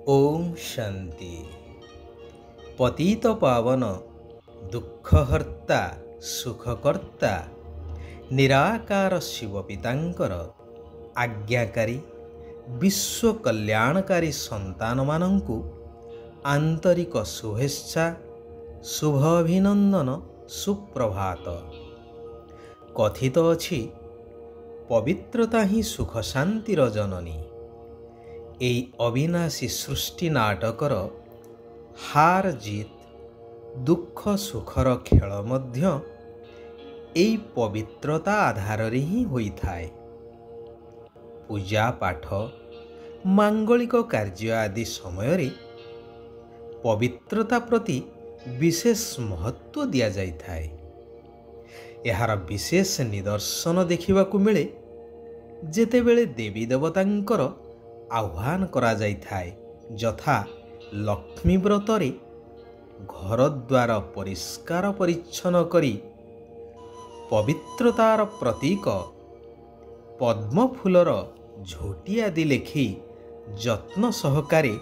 ओम शांति। पतित पावन दुखहर्ता सुखकर्ता निराकार शिव पितांकर आज्ञाकारी विश्व कल्याणकारी संतान मानंकु आंतरिक शुभेच्छा शुभ अभिनंदन सुप्रभात। कथित अछि पवित्रता ही सुख शांतिर जननी। এই অবিনাশী সৃষ্টি নাটকর হার জিত দুঃখ সুখর খেল মধ্য এই পবিত্রতা আধাରରେ ହିଁ ହୋଇଥାଏ। ପୂଜା ପାଠ ମାଙ୍ଗଳିକ କାର୍ଯ୍ୟ ଆଦି ସମୟରେ ପବିତ୍ରତା ପ୍ରତି ବିଶେଷ ମହତ୍ତ୍ୱ ଦିଆଯାଇଥାଏ। ଏହାର ବିଶେଷ ନିଦର୍ଶନ ଦେଖିବାକୁ ମିଳେ ଯେତେବେଳେ ଦେବୀ ଦେବତାଙ୍କର ଆହ୍ୱାନ କରାଯାଇଥାଏ, ଯଥା ଲକ୍ଷ୍ମୀ ବ୍ରତରେ ଘରଦ୍ୱାର ପରିଷ୍କାର ପରିଚ୍ଛନ୍ନ କରି ପବିତ୍ରତାର ପ୍ରତୀକ ପଦ୍ମ ଫୁଲର ଝୋଟି ଆଦି ଲେଖି ଯତ୍ନ ସହକାରେ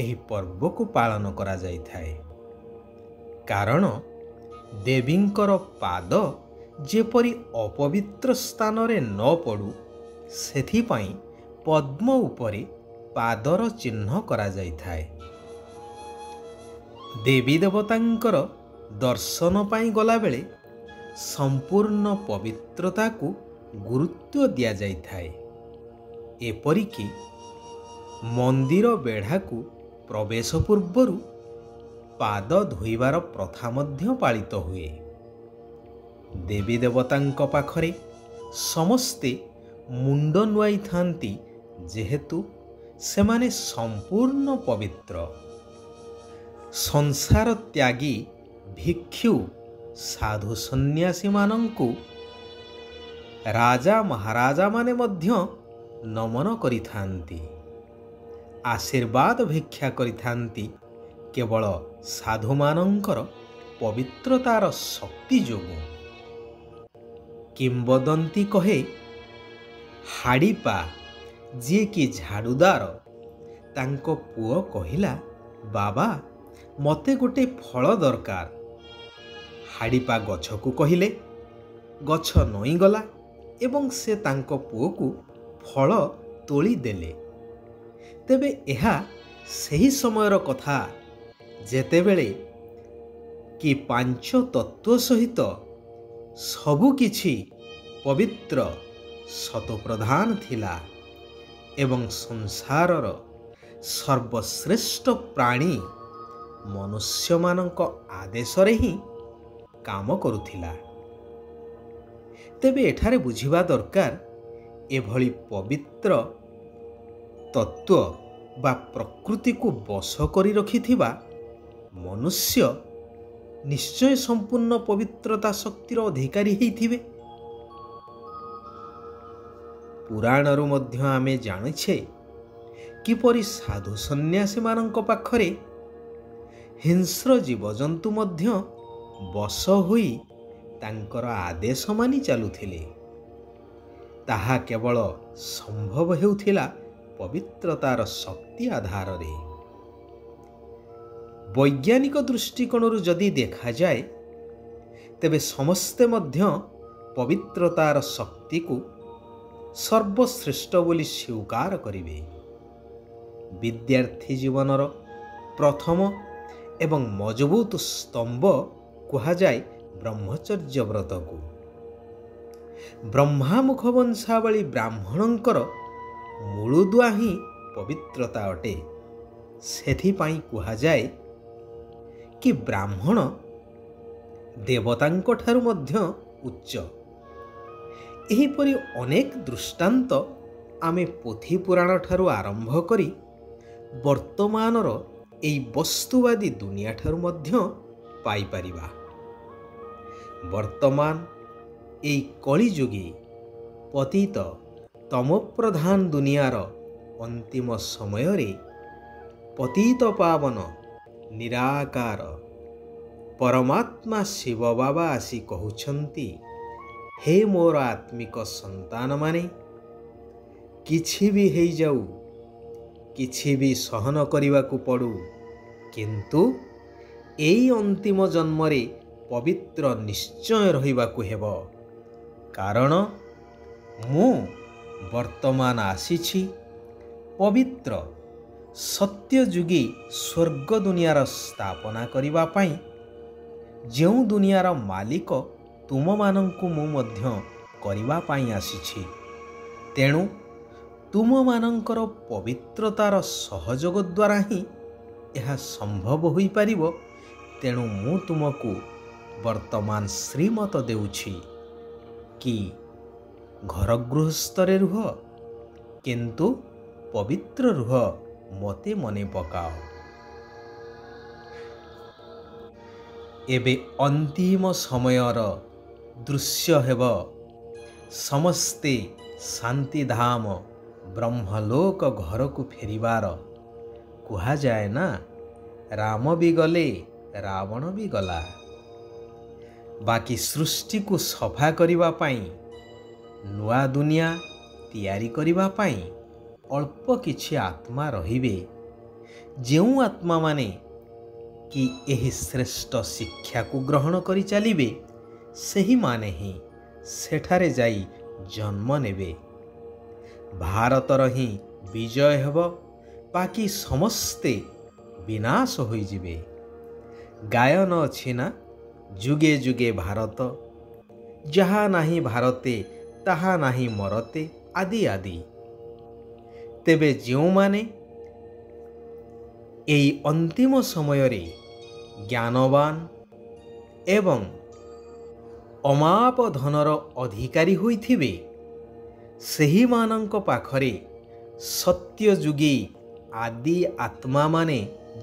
ଏହି ପର୍ବକୁ ପାଳନ କରାଯାଇଥାଏ। କାରଣ ଦେବୀଙ୍କର ପାଦ ଯେପରି ଅପବିତ୍ର ସ୍ଥାନରେ ନ ପଡ଼ୁ ସେଥିପାଇଁ ପଦ୍ମ ଉପରେ ପାଦର ଚିହ୍ନ କରାଯାଇଥାଏ। ଦେବୀ ଦେବତାଙ୍କର ଦର୍ଶନ ପାଇଁ ଗଲାବେଳେ ସମ୍ପୂର୍ଣ୍ଣ ପବିତ୍ରତାକୁ ଗୁରୁତ୍ୱ ଦିଆଯାଇଥାଏ। ଏପରିକି ମନ୍ଦିର ବେଢ଼ାକୁ ପ୍ରବେଶ ପୂର୍ବରୁ ପାଦ ଧୋଇବାର ପ୍ରଥା ମଧ୍ୟ ପାଳିତ ହୁଏ। ଦେବୀ ଦେବତାଙ୍କ ପାଖରେ ସମସ୍ତେ ମୁଣ୍ଡ ନୁଆଇଥାନ୍ତି ଯେହେତୁ ସେମାନେ ସମ୍ପୂର୍ଣ୍ଣ ପବିତ୍ର। ସଂସାର ତ୍ୟାଗୀ ଭିକ୍ଷୁ ସାଧୁ ସନ୍ନ୍ୟାସୀମାନଙ୍କୁ ରାଜା ମହାରାଜାମାନେ ମଧ୍ୟ ନମନ କରିଥାନ୍ତି, ଆଶୀର୍ବାଦ ଭିକ୍ଷା କରିଥାନ୍ତି କେବଳ ସାଧୁମାନଙ୍କର ପବିତ୍ରତାର ଶକ୍ତି ଯୋଗୁଁ। କିମ୍ବଦନ୍ତୀ କହେ, ହାଡ଼ିପା ଯିଏକି ଝାଡ଼ୁଦାର ତାଙ୍କ ପୁଅ କହିଲା, ବାବା ମୋତେ ଗୋଟେ ଫଳ ଦରକାର। ହାଡ଼ିପା ଗଛକୁ କହିଲେ, ଗଛ ନଇଁଗଲା ଏବଂ ସେ ତାଙ୍କ ପୁଅକୁ ଫଳ ତୋଳି ଦେଲେ। ତେବେ ଏହା ସେହି ସମୟର କଥା ଯେତେବେଳେ କି ପାଞ୍ଚ ତତ୍ତ୍ୱ ସହିତ ସବୁକିଛି ପବିତ୍ର ସତୋପ୍ରଧାନ ଥିଲା ଏବଂ ସଂସାରର ସର୍ବଶ୍ରେଷ୍ଠ ପ୍ରାଣୀ ମନୁଷ୍ୟମାନଙ୍କ ଆଦେଶରେ ହିଁ କାମ କରୁଥିଲା। ତେବେ ଏଠାରେ ବୁଝିବା ଦରକାର, ଏଭଳି ପବିତ୍ର ତତ୍ତ୍ୱ ବା ପ୍ରକୃତିକୁ ବଶ କରି ରଖିଥିବା ମନୁଷ୍ୟ ନିଶ୍ଚୟ ସମ୍ପୂର୍ଣ୍ଣ ପବିତ୍ରତା ଶକ୍ତିର ଅଧିକାରୀ ହେଇଥିବେ। ପୁରାଣରୁ ମଧ୍ୟ ଆମେ ଜାଣିଛେ କିପରି ସାଧୁ ସନ୍ନ୍ୟାସୀମାନଙ୍କ ପାଖରେ ହିଂସ୍ର ଜୀବଜନ୍ତୁ ମଧ୍ୟ ବଶ ହୋଇ ତାଙ୍କର ଆଦେଶ ମାନି ଚାଲୁଥିଲେ। ତାହା କେବଳ ସମ୍ଭବ ହେଉଥିଲା ପବିତ୍ରତାର ଶକ୍ତି ଆଧାରରେ। ବୈଜ୍ଞାନିକ ଦୃଷ୍ଟିକୋଣରୁ ଯଦି ଦେଖାଯାଏ ତେବେ ସମସ୍ତେ ମଧ୍ୟ ପବିତ୍ରତାର ଶକ୍ତିକୁ ସର୍ବଶ୍ରେଷ୍ଠ ବୋଲି ସ୍ୱୀକାର କରିବେ। ବିଦ୍ୟାର୍ଥୀ ଜୀବନର ପ୍ରଥମ ଏବଂ ମଜବୁତ ସ୍ତମ୍ଭ କୁହାଯାଏ ବ୍ରହ୍ମଚର୍ଯ୍ୟ ବ୍ରତକୁ। ବ୍ରହ୍ମାମୁଖ ବଂଶାବଳୀ ବ୍ରାହ୍ମଣଙ୍କର ମୂଳଦୁଆ ହିଁ ପବିତ୍ରତା ଅଟେ। ସେଥିପାଇଁ କୁହାଯାଏ କି ବ୍ରାହ୍ମଣ ଦେବତାଙ୍କ ଠାରୁ ମଧ୍ୟ ଉଚ୍ଚ। ଏହିପରି ଅନେକ ଦୃଷ୍ଟାନ୍ତ ଆମେ ପୋଥି ପୁରାଣ ଠାରୁ ଆରମ୍ଭ କରି ବର୍ତ୍ତମାନର ଏହି ବସ୍ତୁବାଦୀ ଦୁନିଆ ଠାରୁ ମଧ୍ୟ ପାଇପାରିବା। ବର୍ତ୍ତମାନ ଏହି କଳିଯୁଗୀ ପତିତ ତମୋପ୍ରଧାନ ଦୁନିଆର ଅନ୍ତିମ ସମୟରେ ପତିତ ପାବନ ନିରାକାର ପରମାତ୍ମା ଶିବ ବାବା ଆସି କହୁଛନ୍ତି, ହେ ମୋର ଆତ୍ମିକ ସନ୍ତାନମାନେ, କିଛି ବି ହେଇଯାଉ କିଛି ବି ସହନ କରିବାକୁ ପଡ଼ୁ, କିନ୍ତୁ ଏଇ ଅନ୍ତିମ ଜନ୍ମରେ ପବିତ୍ର ନିଶ୍ଚୟ ରହିବାକୁ ହେବ। କାରଣ ମୁଁ ବର୍ତ୍ତମାନ ଆସିଛି ପବିତ୍ର ସତ୍ୟଯୁଗୀ ସ୍ୱର୍ଗ ଦୁନିଆର ସ୍ଥାପନା କରିବା ପାଇଁ। ଯେଉଁ ଦୁନିଆର ମାଲିକ ତୁମମାନଙ୍କୁ ମୁଁ ମଧ୍ୟ କରିବା ପାଇଁ ଆସିଛି। ତେଣୁ ତୁମମାନଙ୍କର ପବିତ୍ରତାର ସହଯୋଗ ଦ୍ୱାରା ହିଁ ଏହା ସମ୍ଭବ ହୋଇପାରିବ। ତେଣୁ ମୁଁ ତୁମକୁ ବର୍ତ୍ତମାନ ଶ୍ରୀମତ ଦେଉଛି କି ଘର ଗୃହସ୍ଥରେ ରୁହ, କିନ୍ତୁ ପବିତ୍ର ରୁହ, ମୋତେ ମନେ ପକାଅ। ଏବେ ଅନ୍ତିମ ସମୟର ଦୃଶ୍ୟ ହେବ ସମସ୍ତେ ଶାନ୍ତିଧାମ ବ୍ରହ୍ମଲୋକ ଘରକୁ ଫେରିବାର। କୁହାଯାଏ ନା, ରାମ ବି ଗଲେ ରାବଣ ବି ଗଲା। ବାକି ସୃଷ୍ଟିକୁ ସଫା କରିବା ପାଇଁ, ନୂଆ ଦୁନିଆ ତିଆରି କରିବା ପାଇଁ ଅଳ୍ପ କିଛି ଆତ୍ମା ରହିବେ। ଯେଉଁ ଆତ୍ମାମାନେ କି ଏହି ଶ୍ରେଷ୍ଠ ଶିକ୍ଷାକୁ ଗ୍ରହଣ କରି ଚାଲିବେ, ସେହିମାନେ ହିଁ ସେଠାରେ ଯାଇ ଜନ୍ମ ନେବେ। ଭାରତର ହିଁ ବିଜୟ ହେବ, ବାକି ସମସ୍ତେ ବିନାଶ ହୋଇଯିବେ। ଗାୟନ ଅଛି ନା, ଯୁଗେ ଯୁଗେ ଭାରତ, ଯାହା ନାହିଁ ଭାରତେ ତାହା ନାହିଁ ମରତେ, ଆଦି ଆଦି। ତେବେ ଯେଉଁମାନେ ଏହି ଅନ୍ତିମ ସମୟରେ ଜ୍ଞାନବାନ ଏବଂ ଅମାପ ଧନର ଅଧିକାରୀ ହୋଇଥିବେ, ସେହିମାନଙ୍କ ପାଖରେ ସତ୍ୟଯୁଗୀ ଆଦି ଆତ୍ମାମାନେ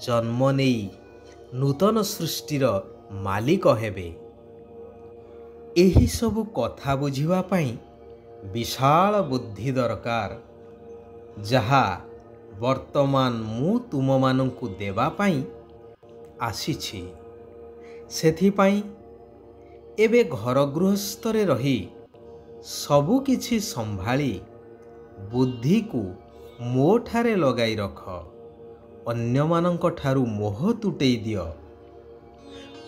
ଜନ୍ମ ନେଇ ନୂତନ ସୃଷ୍ଟିର ମାଲିକ ହେବେ। ଏହିସବୁ କଥା ବୁଝିବା ପାଇଁ ବିଶାଳ ବୁଦ୍ଧି ଦରକାର, ଯାହା ବର୍ତ୍ତମାନ ମୁଁ ତୁମମାନଙ୍କୁ ଦେବା ପାଇଁ ଆସିଛି। ସେଥିପାଇଁ ଏବେ ଘର ଗୃହସ୍ଥରେ ରହି ସବୁ କିଛି ସମ୍ଭାଳି ବୁଦ୍ଧିକୁ ମୋ ଠାରେ ଲଗାଇ ରଖ। ଅନ୍ୟମାନଙ୍କ ଠାରୁ ମୋହ ତୁଟେଇ ଦିଅ।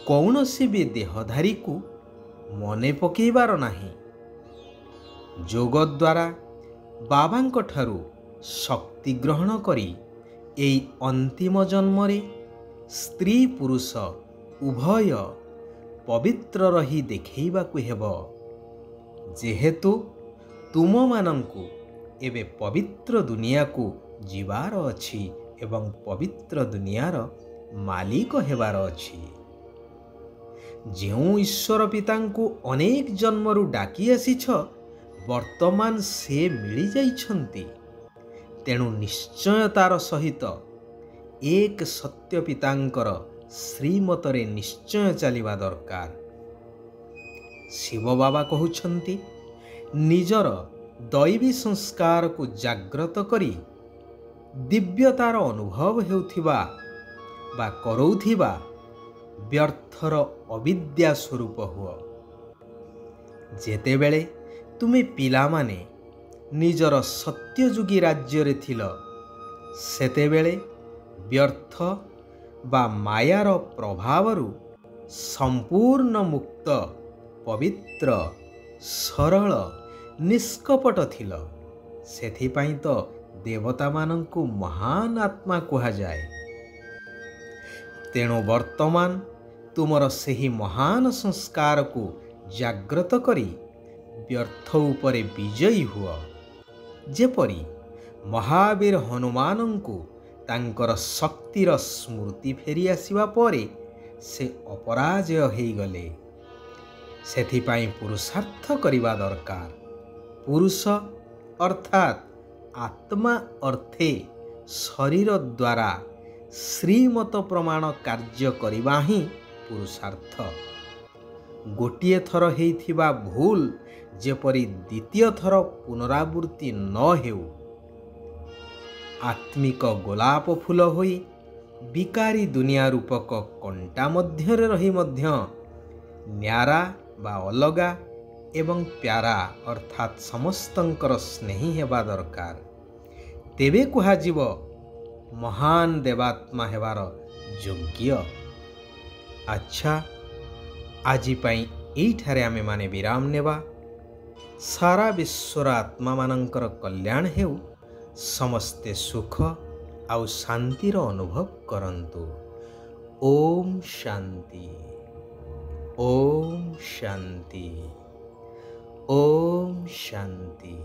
କୌଣସି ବି ଦେହଧାରୀକୁ ମନେ ପକାଇବାର ନାହିଁ। ଯୋଗ ଦ୍ୱାରା ବାବାଙ୍କ ଠାରୁ ଶକ୍ତି ଗ୍ରହଣ କରି ଏହି ଅନ୍ତିମ ଜନ୍ମରେ ସ୍ତ୍ରୀ ପୁରୁଷ ଉଭୟ ପବିତ୍ର ରହି ଦେଖାଇବାକୁ ହେବ। ଯେହେତୁ ତୁମମାନଙ୍କୁ ଏବେ ପବିତ୍ର ଦୁନିଆକୁ ଯିବାର ଅଛି ଏବଂ ପବିତ୍ର ଦୁନିଆର ମାଲିକ ହେବାର ଅଛି। ଯେଉଁ ଈଶ୍ୱର ପିତାଙ୍କୁ ଅନେକ ଜନ୍ମରୁ ଡାକି ଆସିଛ, ବର୍ତ୍ତମାନ ସେ ମିଳିଯାଇଛନ୍ତି। ତେଣୁ ନିଶ୍ଚୟତାର ସହିତ ଏକ ସତ୍ୟ ପିତାଙ୍କର ଶ୍ରୀମତରେ ନିଶ୍ଚୟ ଚାଲିବା ଦରକାର। ଶିବ ବାବା କହୁଛନ୍ତି, ନିଜର ଦୈବୀ ସଂସ୍କାରକୁ ଜାଗ୍ରତ କରି ଦିବ୍ୟତାର ଅନୁଭବ ହେଉଥିବା ବା କରଉଥିବା ବ୍ୟର୍ଥର ଅବିଦ୍ୟା ସ୍ୱରୂପ ହୁଅ। ଯେତେବେଳେ ତୁମେ ପିଲାମାନେ ନିଜର ସତ୍ୟଯୁଗୀ ରାଜ୍ୟରେ ଥିଲ, ସେତେବେଳେ ବ୍ୟର୍ଥ ବା ମାୟାର ପ୍ରଭାବରୁ ସମ୍ପୂର୍ଣ୍ଣ ମୁକ୍ତ, ପବିତ୍ର, ସରଳ, ନିଷ୍କପଟ ଥିଲ। ସେଥିପାଇଁ ତ ଦେବତାମାନଙ୍କୁ ମହାନ ଆତ୍ମା କୁହାଯାଏ। ତେଣୁ ବର୍ତ୍ତମାନ ତୁମର ସେହି ମହାନ ସଂସ୍କାରକୁ ଜାଗ୍ରତ କରି ବ୍ୟର୍ଥ ଉପରେ ବିଜୟୀ ହୁଅ। ଯେପରି ମହାବୀର ହନୁମାନଙ୍କୁ ତାଙ୍କର ଶକ୍ତିର ସ୍ମୃତି ଫେରି ଆସିବା ପରେ ସେ ଅପରାଜୟ ହୋଇଗଲେ। ସେଥିପାଇଁ ପୁରୁଷାର୍ଥ କରିବା ଦରକାର। ପୁରୁଷ ଅର୍ଥାତ୍ ଆତ୍ମା ଅର୍ଥେ ଶରୀର ଦ୍ୱାରା ଶ୍ରୀମତ ପ୍ରମାଣ କାର୍ଯ୍ୟ କରିବା ହିଁ ପୁରୁଷାର୍ଥ। ଗୋଟିଏ ଥର ହେଇଥିବା ଭୁଲ ଯେପରି ଦ୍ୱିତୀୟ ଥର ପୁନରାବୃତ୍ତି ନ ହେଉ। ଆତ୍ମିକ ଗୋଲାପ ଫୁଲ ହୋଇ ବିକାରୀ ଦୁନିଆ ରୂପକ କଣ୍ଟା ମଧ୍ୟରେ ରହି ମଧ୍ୟ ନ୍ୟାରା ବା ଅଲଗା ଏବଂ ପ୍ୟାରା ଅର୍ଥାତ୍ ସମସ୍ତଙ୍କର ସ୍ନେହୀ ହେବା ଦରକାର। ତେବେ କୁହାଯିବ ମହାନ ଦେବାତ୍ମା ହେବାର ଯୋଗ୍ୟ। ଆଚ୍ଛା, ଆଜି ପାଇଁ ଏଇଠାରେ ଆମେମାନେ ବିରାମ ନେବା। ସାରା ବିଶ୍ୱର ଆତ୍ମାମାନଙ୍କର କଲ୍ୟାଣ ହେଉ। ସମସ୍ତେ ସୁଖ ଆଉ ଶାନ୍ତିର ଅନୁଭବ କରନ୍ତୁ। ଓମ୍ ଶାନ୍ତି, ଓମ୍ ଶାନ୍ତି, ଓମ୍ ଶାନ୍ତି।